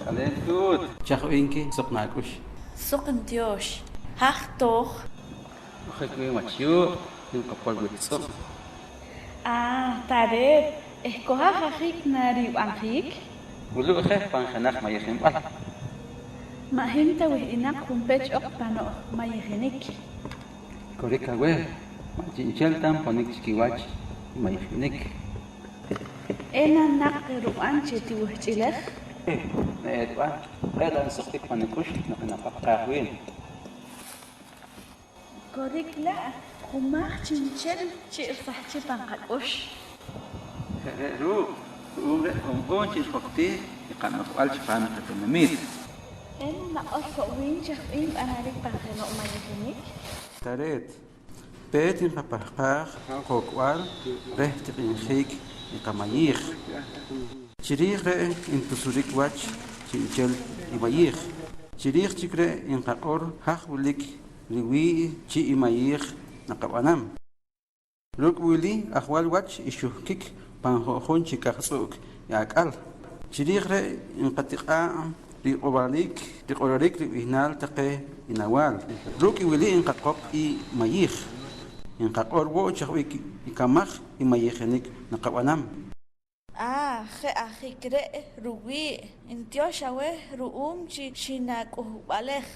Alentut. Chakawinki soknakush. Sokntiosh. Hachtoch. Ojekwe machiu. Yung kapal witsok. Taret. Escoja jajik nari anjik. Bulu panjanak mayajim al. Mahinta inak kumpech okpano mayajinik. Korika we. Machincheltan panik chikiwach mayajinik. Nak ruan cheti wachilech. Edwan. Edan saktik panikush nakinapakawin. Korik la. Kumah chinchel chirfahchi pankakush. Ru. Ure umbon chifakti. Ikanafal chifana katanamit. Na osowin chafim anarik panjeno mayajinik. Taret. Petin papahkar. Kokwal. Rehtik injik. Ikamayik. Chirih re intusurik wach. Chinchel imayik. Chirih chikre inkakor. Hachbulik. Liwi chi imayik. Nakabanam. Luk wili ahwal wach ishuhkik panjojon chikahsuk yakal. Chirigre inqatiqa riqorarik ribihnal taqe inawal. Luk wili inqaqoq imayik. Inqaqor wo chahwik ikamaj imayijenik nakabanam. Je ajikre ruwi intioshawe ruum chi chinakubalej.